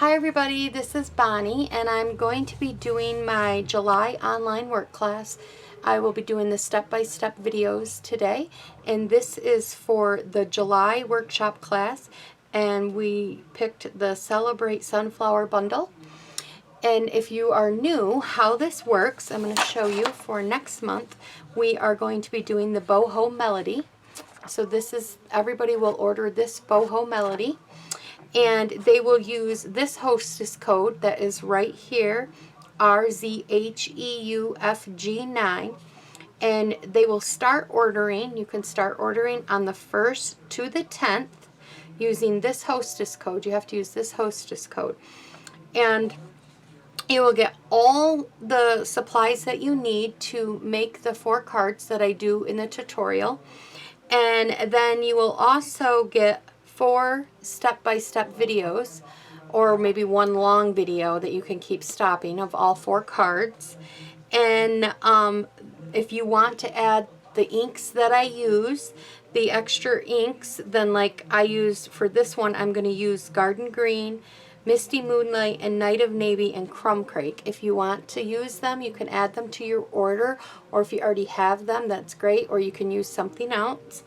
Hi everybody, this is Bonnie and I'm going to be doing my July online work class. I will be doing the step-by-step videos today, and this is for the July workshop class, and we picked the Celebrate Sunflower bundle. And if you are new, how this works, I'm going to show you. For next month we are going to be doing the Boho Melody. So this is, everybody will order this Boho Melody, and they will use this hostess code that is right here, RZHEUFG9, and they will start ordering. You can start ordering on the 1st to the 10th using this hostess code. You have to use this hostess code, and you will get all the supplies that you need to make the 4 cards that I do in the tutorial. And then you will also get 4 step-by-step videos, or maybe 1 long video that you can keep stopping, of all 4 cards. And if you want to add the inks that I use, the extra inks, then like I use for this one, I'm going to use Garden Green, Misty Moonlight, and Night of Navy, and Crumb Crake. If you want to use them, you can add them to your order, or if you already have them, that's great, or you can use something else.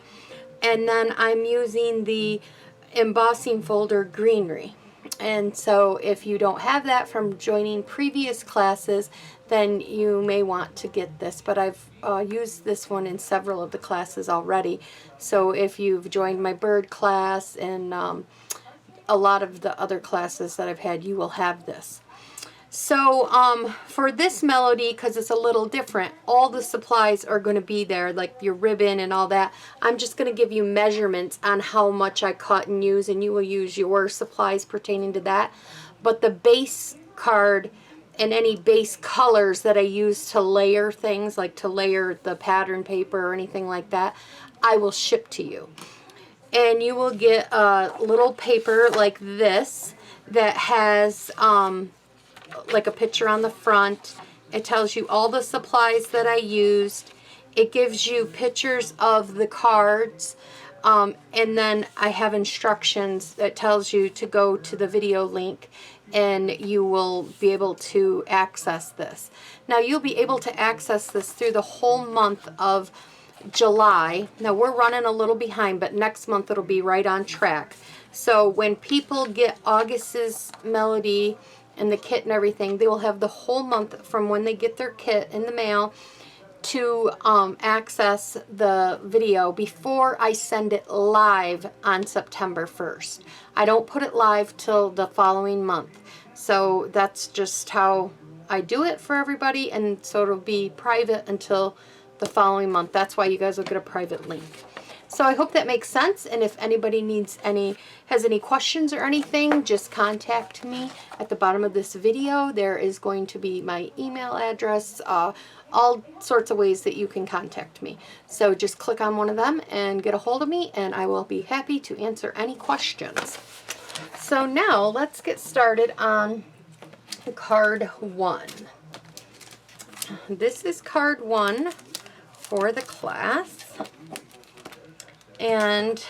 And then I'm using the embossing folder Greenery. And so if you don't have that from joining previous classes, then you may want to get this. But I've used this one in several of the classes already. So if you've joined my bird class and a lot of the other classes that I've had, you will have this. So for this melody, because it's a little different, all the supplies are going to be there, like your ribbon and all that. I'm just going to give you measurements on how much I cut and use, and you will use your supplies pertaining to that. But the base card and any base colors that I use to layer things, like to layer the pattern paper or anything like that, I will ship to you. And you will get a little paper like this that has like a picture on the front. It tells you all the supplies that I used. It gives you pictures of the cards, and then I have instructions that tells you to go to the video link and you will be able to access this. Now you'll be able to access this through the whole month of July. Now we're running a little behind, but next month it'll be right on track. So when people get August's melody and the kit and everything, they will have the whole month from when they get their kit in the mail to access the video before I send it live on September 1st. I don't put it live till the following month. So that's just how I do it for everybody, and so it'll be private until the following month. That's why you guys will get a private link. So I hope that makes sense, and if anybody has any questions or anything, just contact me at the bottom of this video. There is going to be my email address, all sorts of ways that you can contact me. So just click on one of them and get a hold of me, and I will be happy to answer any questions. So now let's get started on card 1. This is card 1 for the class. And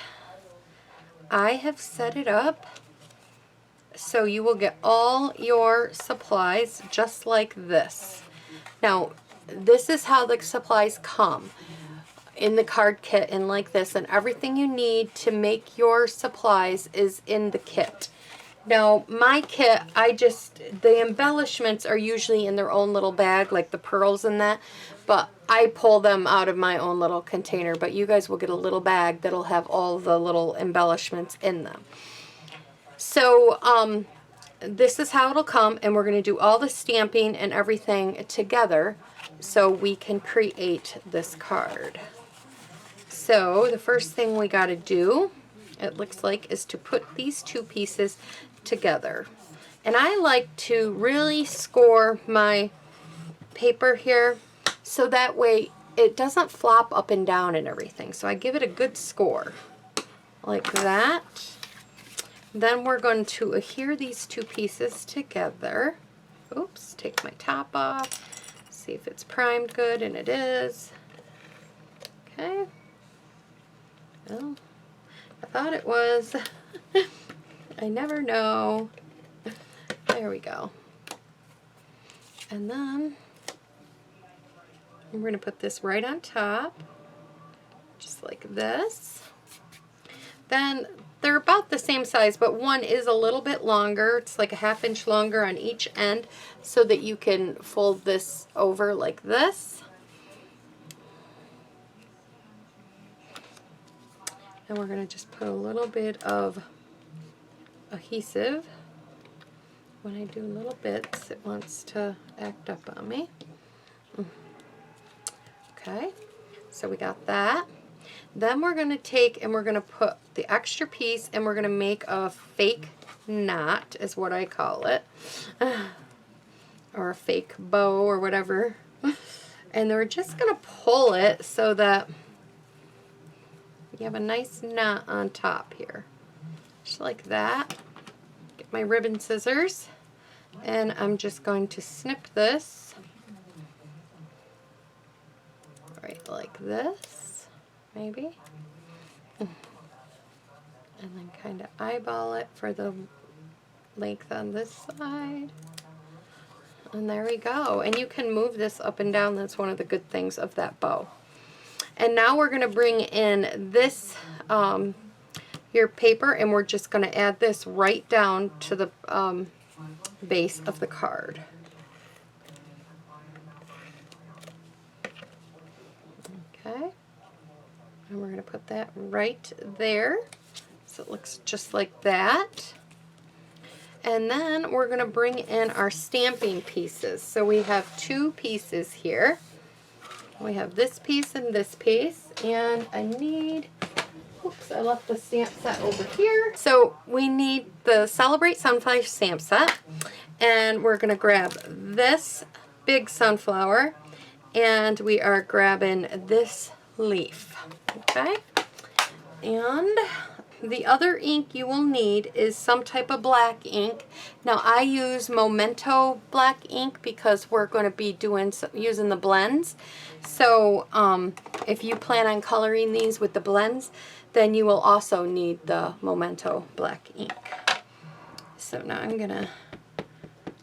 I have set it up so you will get all your supplies just like this. Now, this is how the supplies come in the card kit, and like this, and everything you need to make your supplies is in the kit. Now, my kit, the embellishments are usually in their own little bag, like the pearls and that, but I pull them out of my own little container. But you guys will get a little bag that'll have all the little embellishments in them. So, this is how it'll come, and we're going to do all the stamping and everything together so we can create this card. So, the first thing we got to do, it looks like, is to put these 2 pieces together. And I like to really score my paper here so that way it doesn't flop up and down and everything. So I give it a good score like that. Then we're going to adhere these 2 pieces together. Oops, take my top off, see if it's primed good, and it is. Okay. Well, I thought it was. I never know. There we go. And then we're going to put this right on top, just like this. Then they're about the same size, but one is a little bit longer. It's like a 1/2 inch longer on each end so that you can fold this over like this. And we're going to just put a little bit of adhesive. When I do little bits, it wants to act up on me. Okay, so we got that. Then we're going to take and we're going to put the extra piece and we're going to make a fake knot, is what I call it. Or a fake bow or whatever. And we're just going to pull it so that you have a nice knot on top here. Just like that. Get my ribbon scissors. And I'm just going to snip this. Right like this. Maybe. And then kind of eyeball it for the length on this side. And there we go. And you can move this up and down. That's one of the good things of that bow. And now we're going to bring in this your paper, and we're just going to add this right down to the base of the card. Okay. And we're going to put that right there so it looks just like that. And then we're going to bring in our stamping pieces. So we have 2 pieces here. We have this piece and this piece. And I need, oops, I left the stamp set over here. So we need the Celebrate Sunflower stamp set. And we're going to grab this big sunflower. And we are grabbing this leaf. Okay? And the other ink you will need is some type of black ink. Now I use Memento black ink because we're going to be using the blends. So if you plan on coloring these with the blends, then you will also need the Memento black ink. So now I'm going to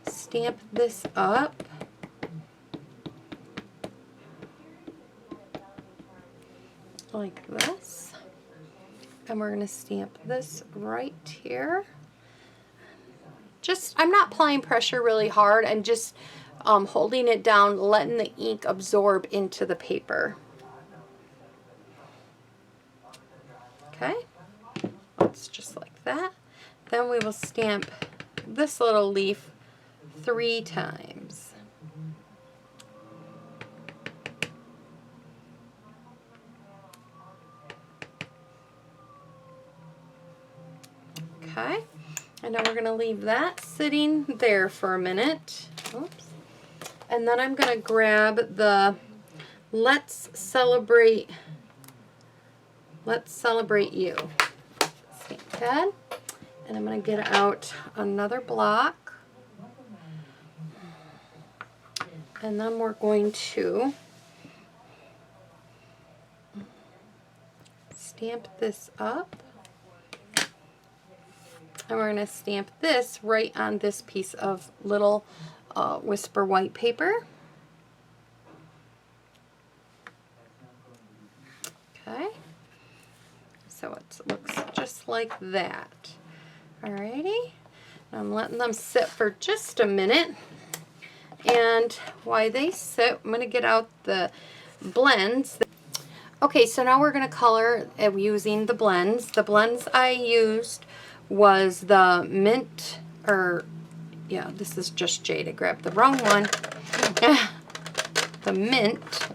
stamp this up. Like this. And we're going to stamp this right here. I'm not applying pressure really hard. I'm just holding it down, letting the ink absorb into the paper. Okay, it's just like that. Then we will stamp this little leaf 3 times. Okay, and now we're going to leave that sitting there for a minute. Oops. And then I'm going to grab the Let's Celebrate You stamp pad, and I'm going to get out another block, and then we're going to stamp this up. And we're going to stamp this right on this piece of little Whisper white paper. Okay. So it looks just like that. Alrighty. I'm letting them sit for just a minute. And while they sit, I'm going to get out the blends. Okay, so now we're going to color using the blends. The blends I used was the mint, or yeah, this is just Jade. I grabbed the wrong one. The mint,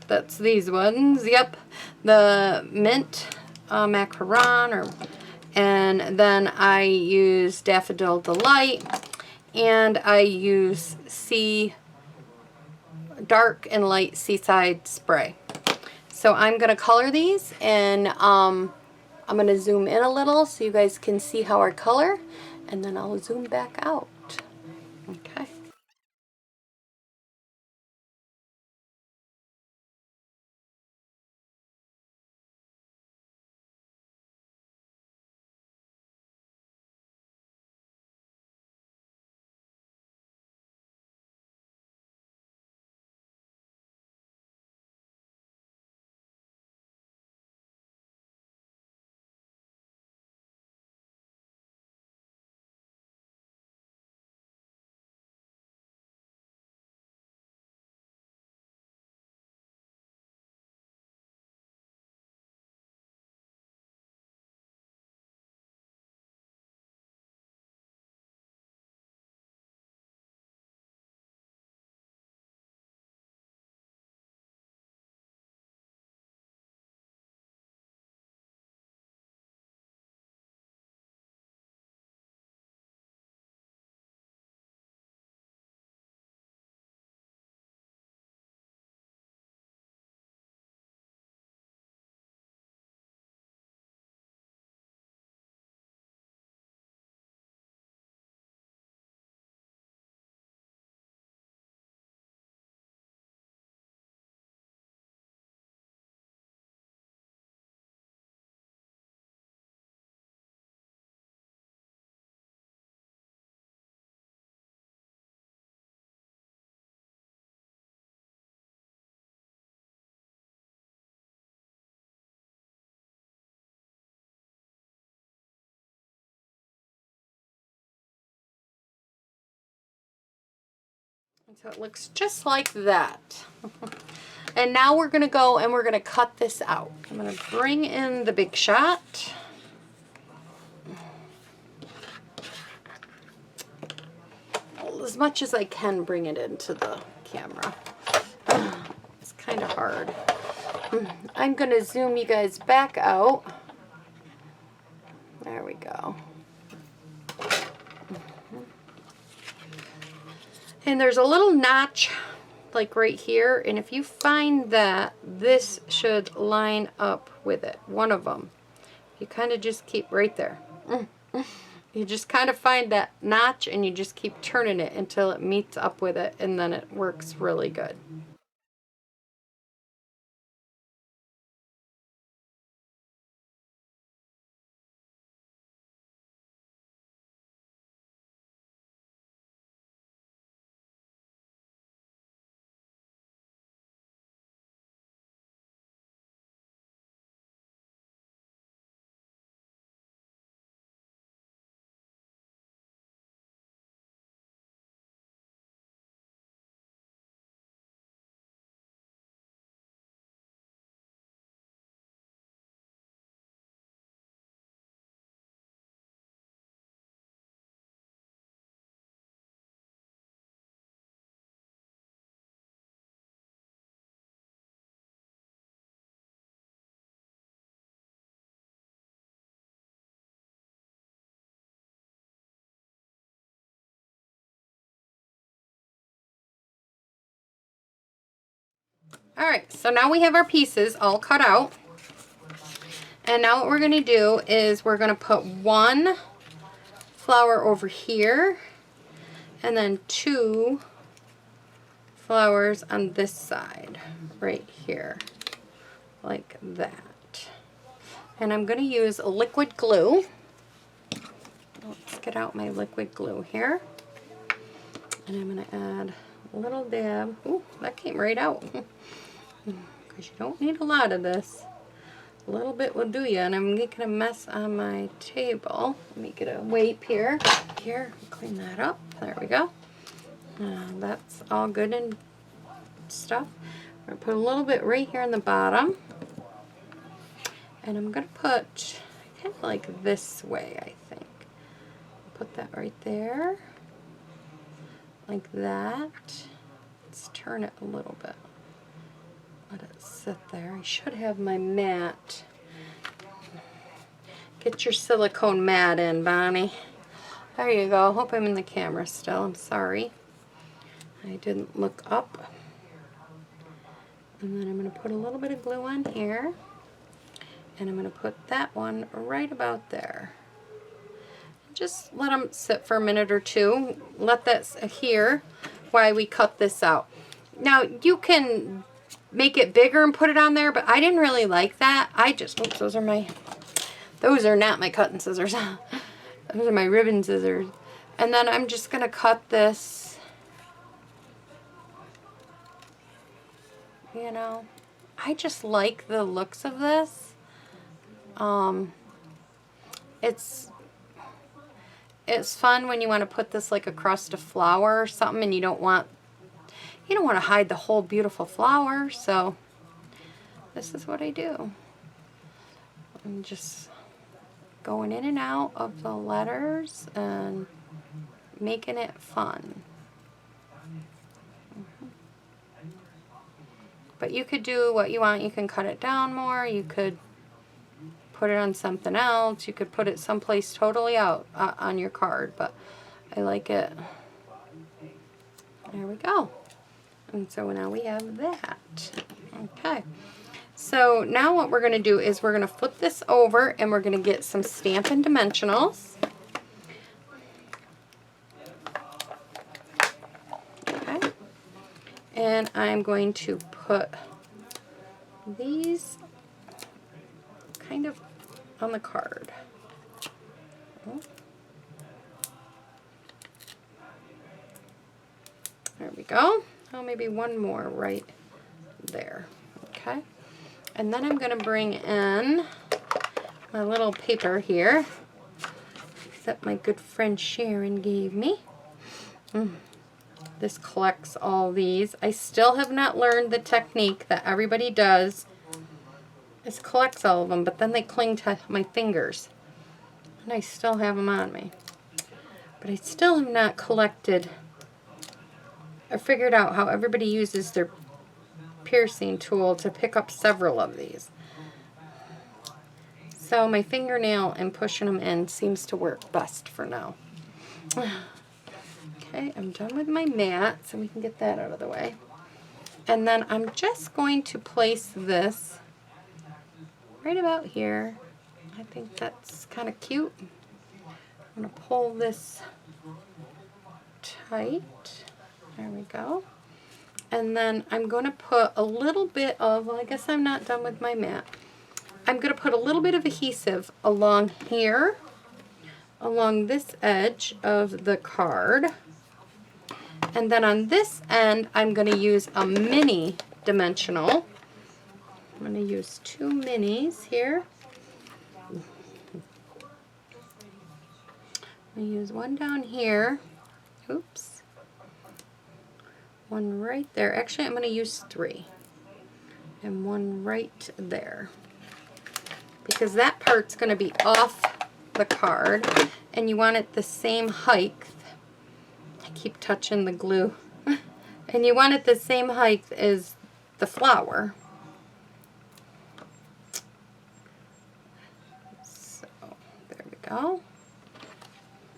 that's these ones, yep. The mint macaron, and then I use Daffodil Delight, and I use dark and light Seaside Spray. So I'm going to color these, and I'm going to zoom in a little so you guys can see how I color, and then I'll zoom back out. Okay. So it looks just like that. And now we're going to go and we're going to cut this out. I'm going to bring in the Big Shot. As much as I can bring it into the camera. It's kind of hard. I'm going to zoom you guys back out. There we go. And there's a little notch like right here, and if you find that, this should line up with it, one of them. You kind of just keep right there. You just kind of find that notch and you just keep turning it until it meets up with it, and then it works really good. Alright, so now we have our pieces all cut out. And now what we're going to do is we're going to put one flower over here and then 2 flowers on this side right here, like that. And I'm going to use a liquid glue. Let's get out my liquid glue here. And I'm going to add a little dab. Ooh, that came right out. Because you don't need a lot of this. A little bit will do you. And I'm making a mess on my table. Let me get a wipe here. Here, clean that up. There we go. That's all good and stuff. I'm going to put a little bit right here in the bottom. And I'm going to put kind of like this way, I think. Put that right there. Like that. Let's turn it a little bit. Let it sit there. I should have my mat. Get your silicone mat in, Bonnie. There you go. Hope I'm in the camera still. I'm sorry. I didn't look up. And then I'm going to put a little bit of glue on here. And I'm going to put that one right about there. Just let them sit for a minute or two. Let that here while we cut this out. Now you can make it bigger and put it on there, but I didn't really like that. I just, oops, those are not my cutting scissors. Those are my ribbon scissors. And then I'm just going to cut this, you know. I just like the looks of this. It's fun when you want to put this like across a flower or something, and you don't want to hide the whole beautiful flower. So this is what I do. I'm just going in and out of the letters and making it fun. But you could do what you want. You can cut it down more. You could put it on something else. You could put it someplace totally out on your card, but I like it. There we go. And so now we have that. Okay. So now what we're going to do is we're going to flip this over and we're going to get some Stampin' Dimensionals. Okay. And I'm going to put these kind of on the card. There we go. Oh, maybe one more right there. Okay. And then I'm going to bring in my little paper here that my good friend Sharon gave me. This collects all these. I still have not learned the technique that everybody does. It collects all of them, but then they cling to my fingers. And I still have them on me. But I still have not collected or figured out how everybody uses their piercing tool to pick up several of these. So my fingernail and pushing them in seems to work best for now. Okay, I'm done with my mat, so we can get that out of the way. And then I'm just going to place this right about here. I think that's kind of cute. I'm going to pull this tight. There we go. And then I'm going to put a little bit of, well, I guess I'm not done with my mat. I'm going to put a little bit of adhesive along here, along this edge of the card. And then on this end, I'm going to use a mini dimensional. I'm going to use 2 minis here. I'm going to use one down here. Oops. One right there. Actually, I'm going to use 3. And one right there. Because that part's going to be off the card. And you want it the same height. I keep touching the glue. And you want it the same height as the flower. So, there we go.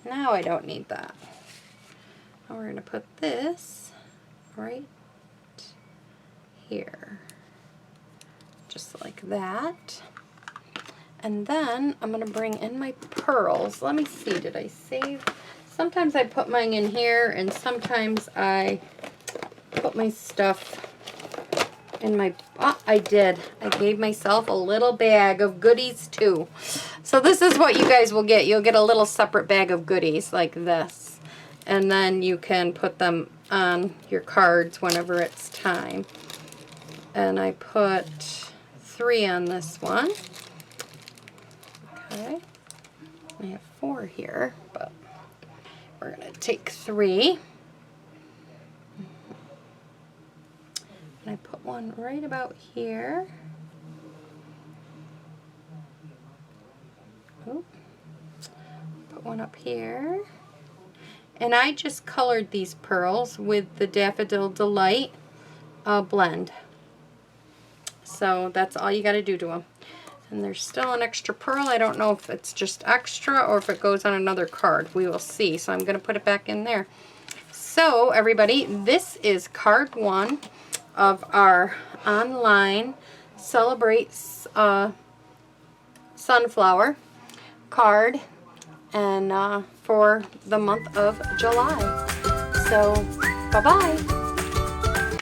Now I don't need that. Now we're going to put this right here. Just like that. And then I'm going to bring in my pearls. Let me see, did I save? Sometimes I put mine in here, and sometimes I put my stuff in my, I did. I gave myself a little bag of goodies too. So this is what you guys will get. You'll get a little separate bag of goodies like this. And then you can put them on your cards whenever it's time. And I put 3 on this one. Okay. I have 4 here, but we're going to take 3. And I put one right about here. Oh. Put one up here. And I just colored these pearls with the Daffodil Delight blend. So that's all you got to do to them. And there's still an extra pearl. I don't know if it's just extra or if it goes on another card. We will see. So I'm going to put it back in there. So everybody, this is card 1 of our online Celebrate Sunflower card, and for the month of July. So bye-bye.